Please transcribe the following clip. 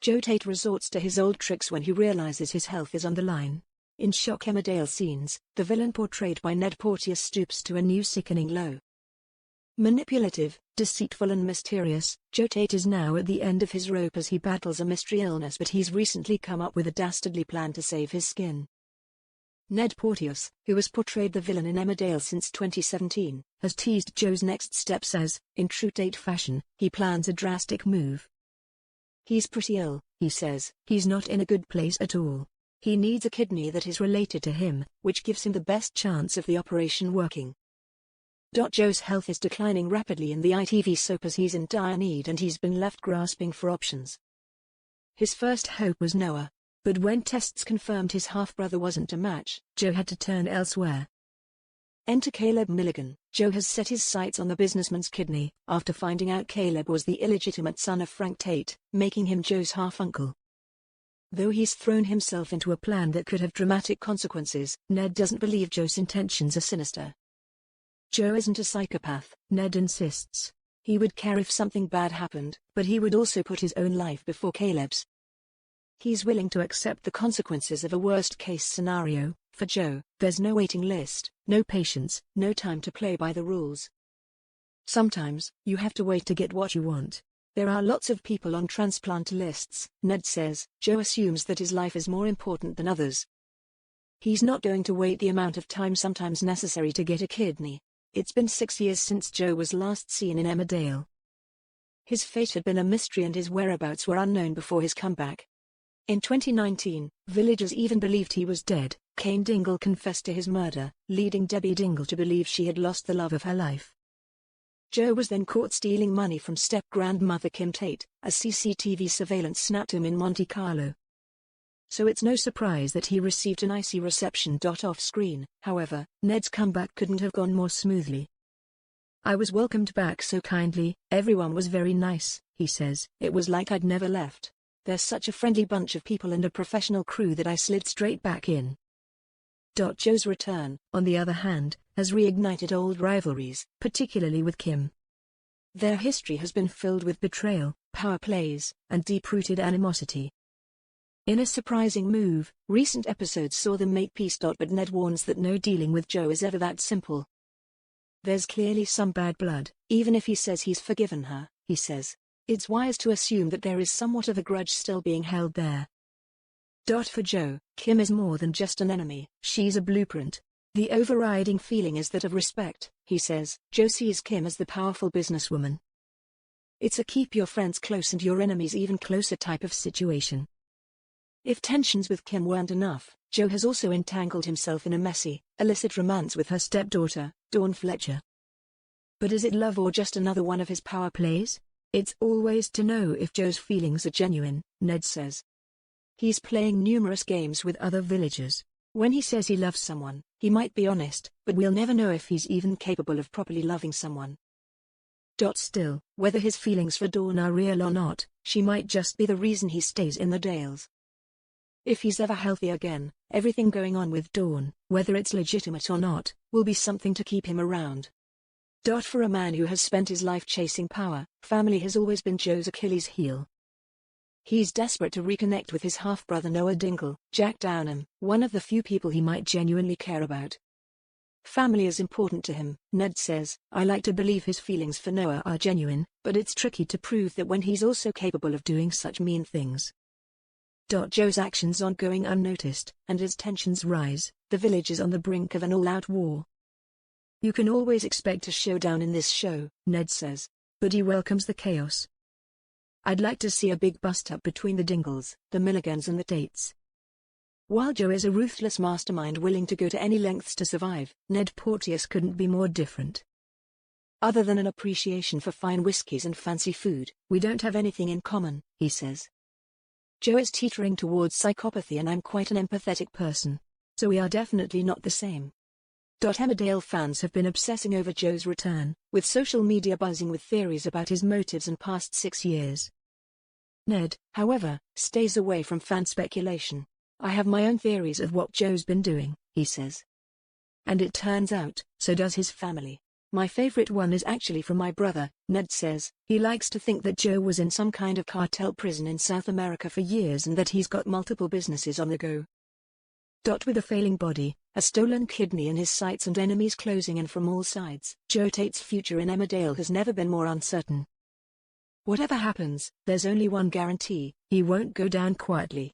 Joe Tate resorts to his old tricks when he realizes his health is on the line. In shock Emmerdale scenes, the villain portrayed by Ned Porteous stoops to a new sickening low. Manipulative, deceitful and mysterious, Joe Tate is now at the end of his rope as he battles a mystery illness, but he's recently come up with a dastardly plan to save his skin. Ned Porteous, who has portrayed the villain in Emmerdale since 2017, has teased Joe's next steps as, in true Tate fashion, he plans a drastic move. He's pretty ill, he says. He's not in a good place at all. He needs a kidney that is related to him, which gives him the best chance of the operation working. Joe's health is declining rapidly in the ITV soap as he's in dire need and he's been left grasping for options. His first hope was Noah, but when tests confirmed his half-brother wasn't a match, Joe had to turn elsewhere. Enter Caleb Milligan. Joe has set his sights on the businessman's kidney, after finding out Caleb was the illegitimate son of Frank Tate, making him Joe's half-uncle. Though he's thrown himself into a plan that could have dramatic consequences, Ned doesn't believe Joe's intentions are sinister. Joe isn't a psychopath, Ned insists. He would care if something bad happened, but he would also put his own life before Caleb's. He's willing to accept the consequences of a worst-case scenario. For Joe, there's no waiting list, no patience, no time to play by the rules. Sometimes, you have to wait to get what you want. There are lots of people on transplant lists, Ned says. Joe assumes that his life is more important than others. He's not going to wait the amount of time sometimes necessary to get a kidney. It's been 6 years since Joe was last seen in Emmerdale. His fate had been a mystery and his whereabouts were unknown before his comeback. In 2019, villagers even believed he was dead. Kane Dingle confessed to his murder, leading Debbie Dingle to believe she had lost the love of her life. Joe was then caught stealing money from step-grandmother Kim Tate, as CCTV surveillance snapped him in Monte Carlo. So it's no surprise that he received an icy reception. Off-screen, however, Ned's comeback couldn't have gone more smoothly. I was welcomed back so kindly, everyone was very nice, he says. It was like I'd never left. There's such a friendly bunch of people and a professional crew that I slid straight back in. Joe's return, on the other hand, has reignited old rivalries, particularly with Kim. Their history has been filled with betrayal, power plays, and deep-rooted animosity. In a surprising move, recent episodes saw them make peace. But Ned warns that no dealing with Joe is ever that simple. There's clearly some bad blood, even if he says he's forgiven her, he says. It's wise to assume that there is somewhat of a grudge still being held there. For Joe, Kim is more than just an enemy, she's a blueprint. The overriding feeling is that of respect, he says. Joe sees Kim as the powerful businesswoman. It's a keep your friends close and your enemies even closer type of situation. If tensions with Kim weren't enough, Joe has also entangled himself in a messy, illicit romance with her stepdaughter, Dawn Fletcher. But is it love or just another one of his power plays? It's always to know if Joe's feelings are genuine, Ned says. He's playing numerous games with other villagers. When he says he loves someone, he might be honest, but we'll never know if he's even capable of properly loving someone. Still, whether his feelings for Dawn are real or not, she might just be the reason he stays in the Dales. If he's ever healthy again, everything going on with Dawn, whether it's legitimate or not, will be something to keep him around. For a man who has spent his life chasing power, family has always been Joe's Achilles heel. He's desperate to reconnect with his half-brother Noah Dingle, Jack Downham, one of the few people he might genuinely care about. Family is important to him, Ned says. I like to believe his feelings for Noah are genuine, but it's tricky to prove that when he's also capable of doing such mean things. Joe's actions aren't going unnoticed, and as tensions rise, the village is on the brink of an all-out war. You can always expect a showdown in this show, Ned says, but he welcomes the chaos. I'd like to see a big bust-up between the Dingles, the Milligans and the Tates. While Joe is a ruthless mastermind willing to go to any lengths to survive, Ned Porteous couldn't be more different. Other than an appreciation for fine whiskies and fancy food, we don't have anything in common, he says. Joe is teetering towards psychopathy and I'm quite an empathetic person. So we are definitely not the same. Emmerdale fans have been obsessing over Joe's return, with social media buzzing with theories about his motives and past 6 years. Ned, however, stays away from fan speculation. I have my own theories of what Joe's been doing, he says. And it turns out, so does his family. My favorite one is actually from my brother, Ned says. He likes to think that Joe was in some kind of cartel prison in South America for years and that he's got multiple businesses on the go. With a failing body, a stolen kidney in his sights and enemies closing in from all sides, Joe Tate's future in Emmerdale has never been more uncertain. Whatever happens, there's only one guarantee: he won't go down quietly.